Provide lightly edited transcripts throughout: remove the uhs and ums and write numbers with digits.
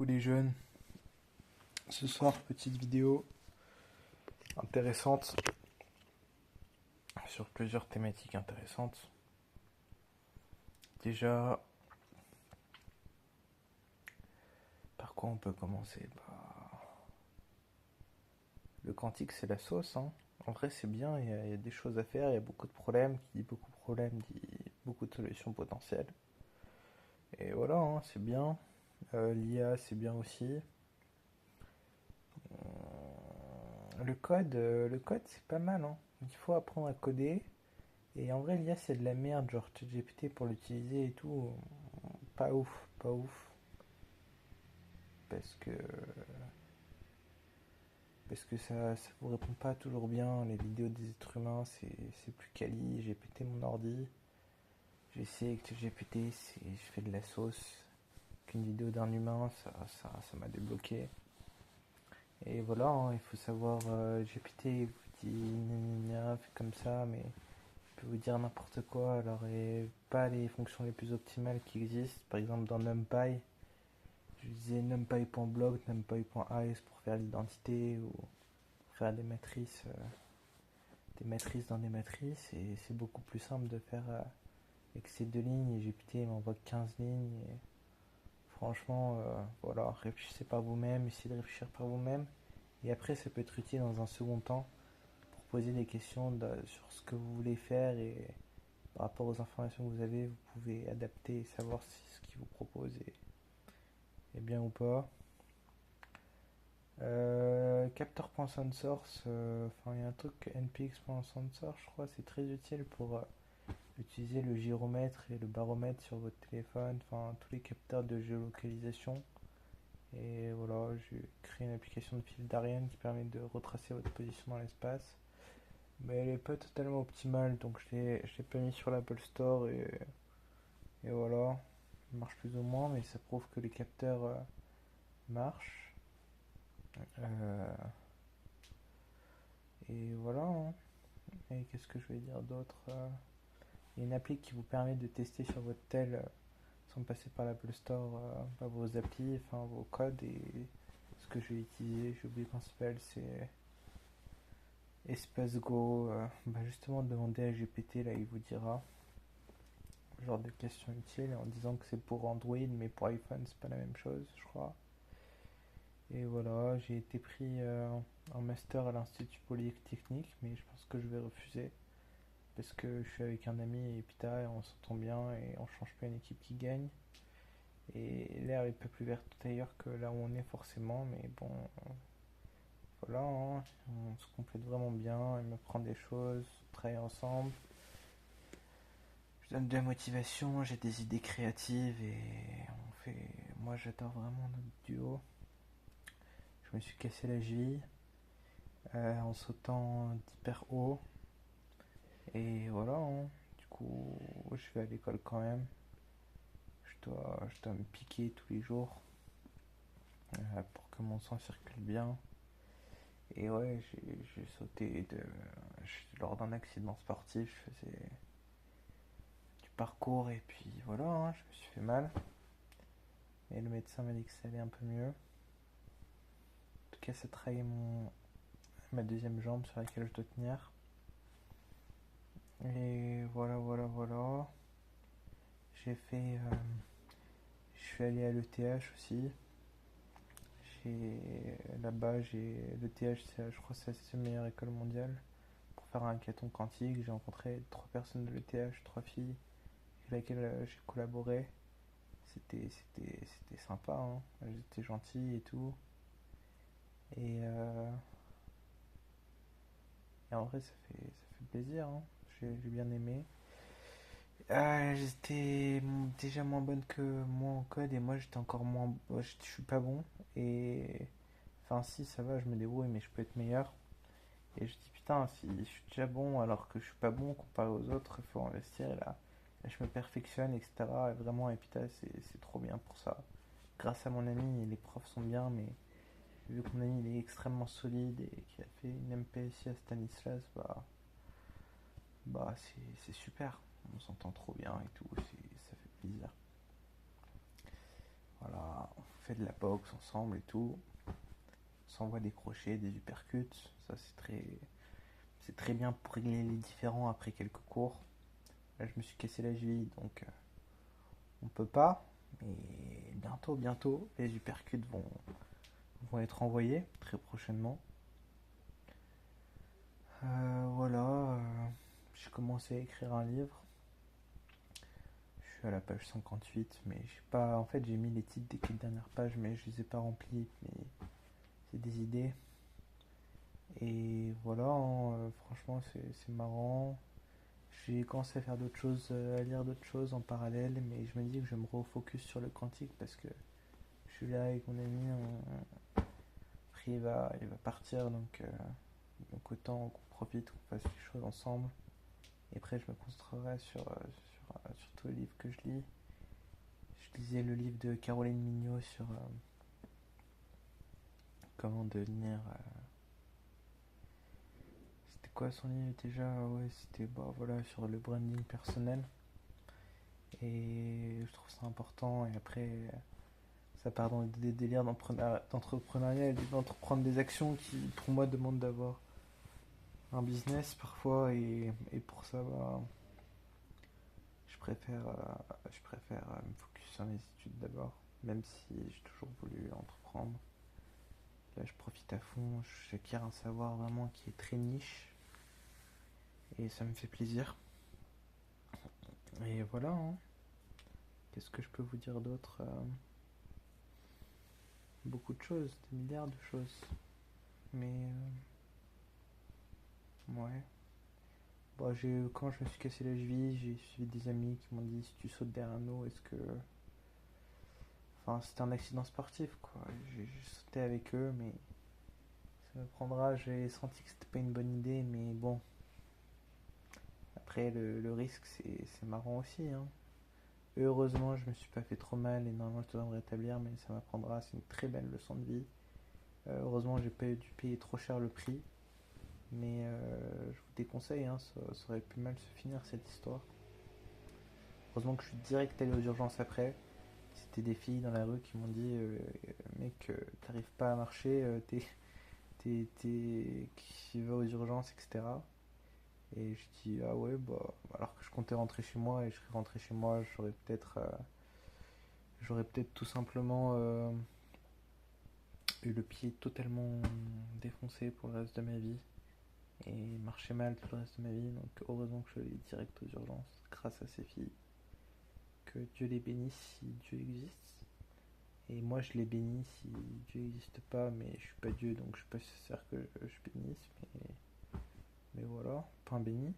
Coucou les jeunes, ce soir petite vidéo intéressante sur plusieurs thématiques intéressantes. Déjà, par quoi on peut commencer? Le quantique c'est la sauce, hein. En vrai c'est bien, il y a des choses à faire, il y a beaucoup de problèmes, qui dit beaucoup de problèmes dit beaucoup de solutions potentielles. Et voilà, hein, c'est bien. L'IA c'est bien aussi. Le code c'est pas mal, hein. Il faut apprendre à coder. Et en vrai, l'IA c'est de la merde, genre ChatGPT pour l'utiliser et tout, pas ouf, pas ouf. Parce que, parce que ça vous répond pas toujours bien. Les vidéos des êtres humains, c'est plus quali. J'ai pété mon ordi. J'ai essayé avec ChatGPT, je fais de la sauce. Qu'une vidéo d'un humain, ça m'a débloqué. Et voilà, hein, il faut savoir, GPT vous dit fait comme ça, mais peut vous dire n'importe quoi, alors et pas les fonctions les plus optimales qui existent. Par exemple dans NumPy, je disais numpy.block, numpy.ice pour faire l'identité ou faire des matrices dans des matrices, et c'est beaucoup plus simple de faire avec ces deux lignes, et GPT m'envoie 15 lignes, et franchement, voilà, réfléchissez par vous-même, essayez de réfléchir par vous-même, et après ça peut être utile dans un second temps pour poser des questions sur ce que vous voulez faire, et par rapport aux informations que vous avez, vous pouvez adapter et savoir si ce qu'il vous propose est bien ou pas. Capteur.soundsource, enfin il y a un truc npx.soundsource, je crois, c'est très utile pour utiliser le gyromètre et le baromètre sur votre téléphone, enfin tous les capteurs de géolocalisation. Et voilà, j'ai créé une application de fil d'Ariane qui permet de retracer votre position dans l'espace. Mais elle est pas totalement optimale, donc je l'ai pas mis sur l'Apple Store, et voilà. Il marche plus ou moins, mais ça prouve que les capteurs marchent. Euh, et voilà, hein. Et qu'est-ce que je vais dire d'autre? Il y a une appli qui vous permet de tester sur votre tel sans passer par l'Apple Store vos applis, enfin vos codes. Et ce que je vais utiliser, j'ai oublié comment ça s'appelle, c'est EspaceGo. Justement, demandez à GPT, là il vous dira ce genre de questions utiles en disant que c'est pour Android, mais pour iPhone c'est pas la même chose, je crois. Et voilà, j'ai été pris en master à l'Institut Polytechnique, mais je pense que je vais refuser parce que je suis avec un ami et putain, on s'entend bien et on change pas une équipe qui gagne. Et l'air est pas plus vert tout ailleurs que là où on est forcément, mais bon, voilà, hein, on se complète vraiment bien, il m'apprend des choses, on travaille ensemble. Je donne de la motivation, j'ai des idées créatives et on fait. Moi j'adore vraiment notre duo. Je me suis cassé la cheville en sautant d'hyper haut. Et voilà, hein. Du coup, je vais à l'école quand même. Je dois me piquer tous les jours pour que mon sang circule bien. Et ouais, j'ai sauté lors d'un accident sportif. Je faisais du parcours et puis voilà, hein, je me suis fait mal. Et le médecin m'a dit que ça allait un peu mieux. En tout cas, ça trahit ma deuxième jambe sur laquelle je dois tenir. Et voilà, voilà, voilà. J'ai fait. Je suis allé à l'ETH aussi. Là-bas, l'ETH, je crois que c'est la meilleure école mondiale pour faire un hackathon quantique. J'ai rencontré 3 personnes de l'ETH, 3 filles avec lesquelles j'ai collaboré. C'était sympa, hein. Elles étaient gentilles et tout. Et, euh, et en vrai, ça fait plaisir, hein. J'ai bien aimé. J'étais déjà moins bonne que moi en code, et moi j'étais encore moins. Je suis pas bon. Et. Enfin, si, ça va, je me débrouille, mais je peux être meilleur. Et je dis putain, si je suis déjà bon alors que je suis pas bon comparé aux autres, il faut investir. Et là, je me perfectionne, etc. Et vraiment, et putain, c'est trop bien pour ça. Grâce à mon ami, les profs sont bien, mais vu que mon ami il est extrêmement solide et qu'il a fait une MPSI à Stanislas, c'est super. On s'entend trop bien et tout, ça fait plaisir. Voilà, fait de la boxe ensemble et tout. On s'envoie des crochets, des uppercuts. Ça, c'est très bien pour régler les différends après quelques cours. Là, je me suis cassé la cheville, donc on peut pas. Mais bientôt, les uppercuts vont être envoyés très prochainement. Voilà, j'ai commencé à écrire un livre. Je suis à la page 58, mais j'ai pas. En fait, j'ai mis les titres des 4 dernières pages, mais je les ai pas remplis. Mais c'est des idées. Et voilà, hein, franchement, c'est marrant. J'ai commencé à faire d'autres choses, à lire d'autres choses en parallèle, mais je me dis que je vais me refocus sur le quantique parce que je suis là avec mon ami. Après, il va partir, donc autant qu'on profite, qu'on fasse les choses ensemble. Et après, je me concentrerai sur tous les livres que je lis. Je lisais le livre de Caroline Mignot sur comment devenir. C'était quoi son livre déjà? Ouais, c'était voilà, sur le branding personnel. Et je trouve ça important. Et après, ça part dans des délires d'entrepreneuriat et d'entreprendre des actions qui, pour moi, demandent d'avoir un business parfois. Et pour ça, je préfère me focus sur mes études d'abord, même si j'ai toujours voulu entreprendre. Là, je profite à fond, j'acquiers un savoir vraiment qui est très niche et ça me fait plaisir. Et voilà, hein. Qu'est-ce que je peux vous dire d'autre? Beaucoup de choses, des milliards de choses. Mais ouais. Bon, quand je me suis cassé la cheville, j'ai suivi des amis qui m'ont dit si tu sautes derrière un eau, est-ce que. Enfin, c'était un accident sportif, quoi. J'ai sauté avec eux, mais ça me prendra. J'ai senti que c'était pas une bonne idée, mais bon. Après, le risque, c'est marrant aussi, hein. Heureusement, je me suis pas fait trop mal et normalement, je dois me rétablir, mais ça m'apprendra. C'est une très belle leçon de vie. Heureusement, j'ai pas dû payer trop cher le prix, mais je vous déconseille, hein, ça aurait pu mal se finir cette histoire. Heureusement que je suis direct allé aux urgences après. C'était des filles dans la rue qui m'ont dit mec, t'arrives pas à marcher, qui va aux urgences, etc. Et je dis ah ouais, bah, alors que je comptais rentrer chez moi et je serais rentré chez moi, j'aurais peut-être tout simplement eu le pied totalement défoncé pour le reste de ma vie et marcher mal tout le reste de ma vie. Donc heureusement que je suis allé direct aux urgences grâce à ces filles. Que Dieu les bénisse si Dieu existe. Et moi je les bénis si Dieu n'existe pas, mais je suis pas Dieu donc je suis pas sûr que je bénisse. Mais voilà, pain béni.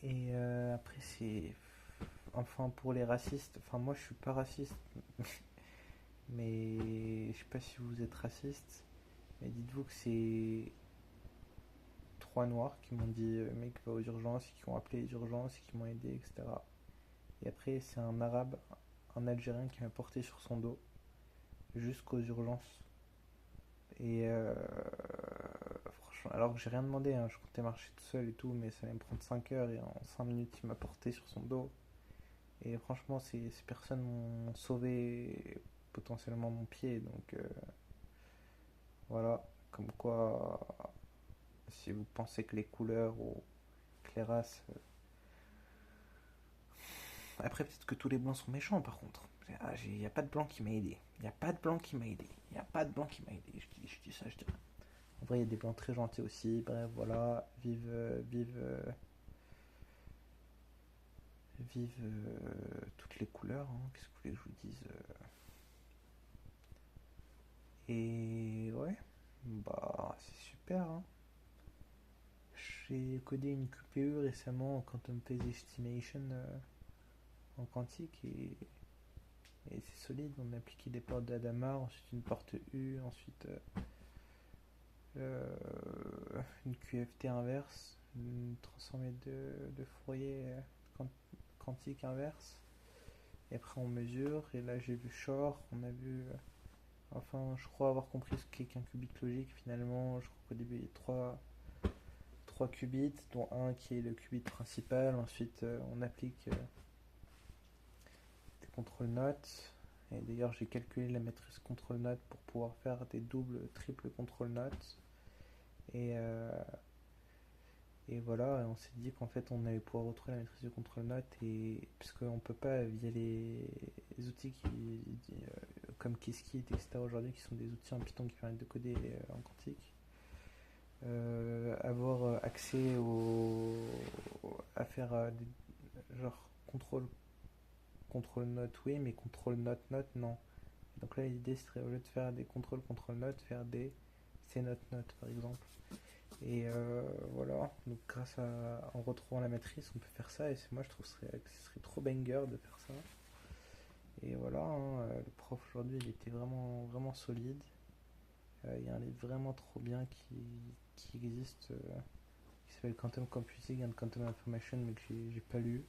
Et après c'est. Enfin pour les racistes, enfin moi je suis pas raciste, mais je sais pas si vous êtes raciste, mais dites-vous que c'est trois noirs qui m'ont dit mec va aux urgences, qui ont appelé les urgences, qui m'ont aidé, etc. Et après c'est un arabe, un algérien qui m'a porté sur son dos jusqu'aux urgences. Et franchement, alors que j'ai rien demandé, hein, je comptais marcher tout seul et tout, mais ça allait me prendre 5 heures et en 5 minutes il m'a porté sur son dos. Et franchement, ces personnes m'ont sauvé potentiellement mon pied. Donc voilà, comme quoi, si vous pensez que les couleurs ou que les races. Après, peut-être que tous les blancs sont méchants par contre. Il n'y a pas de blanc qui m'a aidé. Il n'y a pas de blanc qui m'a aidé. Il n'y a pas de blanc qui m'a aidé. Je dis ça, je dis. En vrai, il y a des blancs très gentils aussi. Bref, voilà. Vive toutes les couleurs, hein. Qu'est-ce que vous voulez que je vous dise? Et ouais, bah c'est super, hein. J'ai codé une QPE récemment en Quantum Phase Estimation en quantique et c'est solide. On a appliqué des portes d'Adamar, ensuite une porte U, ensuite une QFT inverse, une transformée de Fourier quantique inverse. Et après on mesure, et là j'ai vu Shor, on a vu. Enfin, je crois avoir compris ce qu'est qu'un qubit logique finalement. Je crois qu'au début il y a trois qubits, dont un qui est le qubit principal. Ensuite, on applique des contrôles notes. Et d'ailleurs, j'ai calculé la matrice contrôle-note pour pouvoir faire des doubles, triples contrôle-notes. Et, et voilà, et on s'est dit qu'en fait, on allait pouvoir retrouver la matrice de contrôle-note. Et puisqu'on peut pas, via les outils comme Qiskit, etc., aujourd'hui, qui sont des outils en Python qui permettent de coder en quantique, avoir accès à faire genre contrôle note oui, mais contrôle note non. Donc là l'idée serait au lieu de faire des contrôle note, faire des c note par exemple. Et voilà, donc en retrouvant la matrice, on peut faire ça. Et moi je trouve que ce serait trop banger de faire ça. Et voilà, hein, le prof aujourd'hui il était vraiment vraiment solide. Il y a un livre vraiment trop bien qui existe, qui s'appelle Quantum Computing and Quantum Information, mais que j'ai pas lu.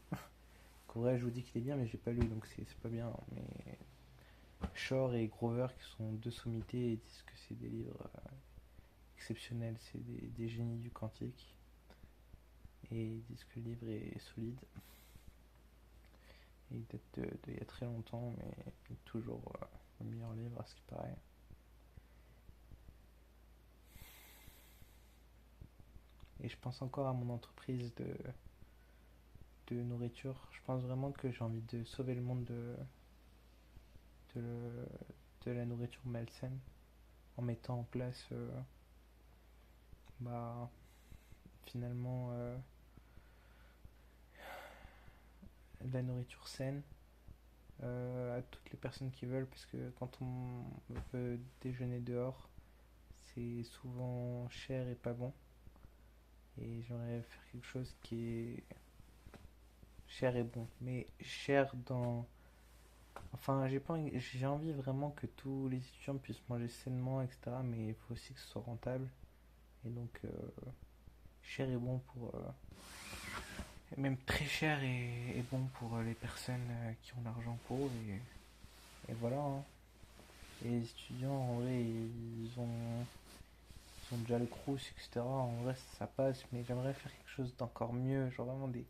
En vrai, je vous dis qu'il est bien, mais j'ai pas lu, donc c'est pas bien. Mais Shore et Grover, qui sont deux sommités, disent que c'est des livres exceptionnels, c'est des génies du quantique. Et ils disent que le livre est solide. Et il date d'il y a très longtemps, mais il est toujours le meilleur livre à ce qui paraît. Et je pense encore à mon entreprise de nourriture. Je pense vraiment que j'ai envie de sauver le monde de, de la nourriture malsaine en mettant en place bah, finalement de la nourriture saine à toutes les personnes qui veulent, parce que quand on veut déjeuner dehors, c'est souvent cher et pas bon. Et j'aimerais faire quelque chose qui est cher et bon, mais cher dans... Enfin, j'ai envie vraiment que tous les étudiants puissent manger sainement, etc. Mais il faut aussi que ce soit rentable. Et donc, cher et bon pour... même très cher et bon pour les personnes qui ont l'argent pour. Et voilà, hein. Et les étudiants, en vrai, ils ont déjà le crous, etc. En vrai, ça passe, mais j'aimerais faire quelque chose d'encore mieux. Genre vraiment des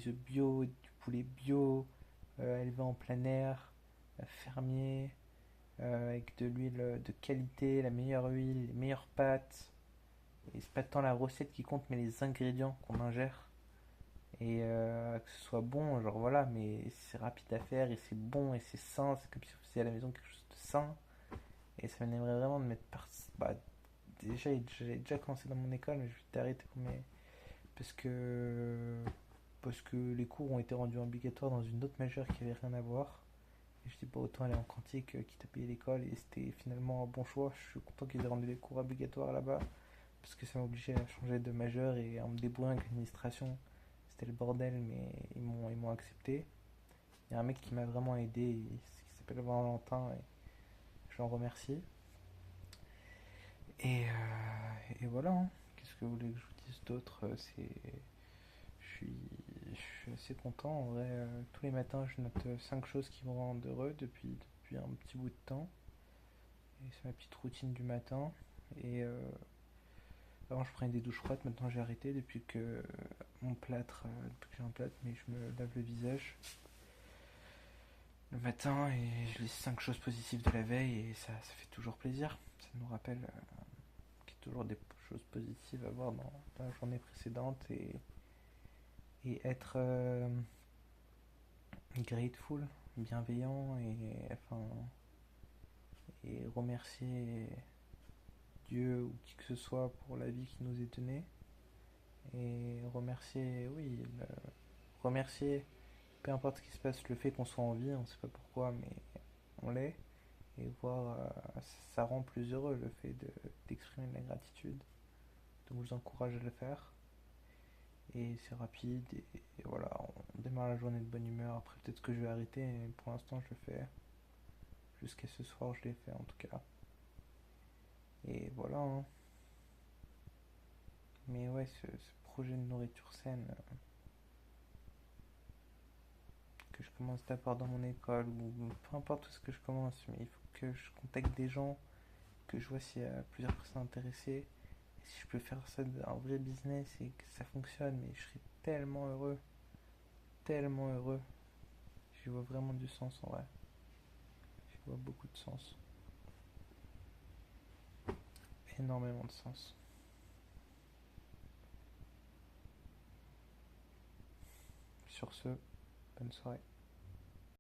œufs bio, du poulet bio, élevé en plein air, fermier, avec de l'huile de qualité, la meilleure huile, les meilleures pâtes. Et c'est pas tant la recette qui compte, mais les ingrédients qu'on ingère. Et que ce soit bon, genre voilà, mais c'est rapide à faire et c'est bon et c'est sain. C'est comme si vous faisiez à la maison quelque chose de sain. Et ça m'aimerait vraiment de mettre par... Bah, déjà, j'ai déjà commencé dans mon école, mais je vais t'arrêter pour mes... Parce que... Parce que les cours ont été rendus obligatoires dans une autre majeure qui avait rien à voir. Et je dis pas autant aller en quantique quitte à payer l'école. Et c'était finalement un bon choix. Je suis content qu'ils aient rendu les cours obligatoires là-bas. Parce que ça m'obligeait à changer de majeur et en me débrouillant avec l'administration. C'était le bordel, mais ils m'ont accepté. Il y a un mec qui m'a vraiment aidé, qui s'appelle Valentin, et je l'en remercie. Et voilà, hein. Qu'est-ce que vous voulez que je vous dise d'autre? Je suis assez content. En vrai, tous les matins, je note 5 choses qui me rendent heureux depuis un petit bout de temps. Et c'est ma petite routine du matin. Et avant, je prenais des douches froides. Maintenant, j'ai arrêté depuis que mon plâtre, depuis que j'ai un plâtre, mais je me lave le visage le matin et je lis 5 choses positives de la veille et ça fait toujours plaisir. Ça nous rappelle qu'il y a toujours des choses positives à voir dans la journée précédente et être grateful, bienveillant et remercier Dieu ou qui que ce soit pour la vie qui nous est donnée et remercier, oui, remercier peu importe ce qui se passe, le fait qu'on soit en vie, on ne sait pas pourquoi, mais on l'est. Et voir, ça rend plus heureux le fait d'exprimer de la gratitude. Donc je vous encourage à le faire. Et c'est rapide et voilà, on démarre la journée de bonne humeur. Après peut-être que je vais arrêter, mais pour l'instant je le fais. Jusqu'à ce soir je l'ai fait en tout cas. Et voilà, hein. Mais ouais, ce projet de nourriture saine que je commence d'abord dans mon école ou peu importe où ce que je commence, mais il faut que je contacte des gens, que je vois s'il y a plusieurs personnes intéressées. Et si je peux faire ça un vrai business et que ça fonctionne, mais je serais tellement heureux, tellement heureux. J'y vois vraiment du sens en vrai. vois beaucoup de sens. Énormément de sens. Sur ce, bonne soirée.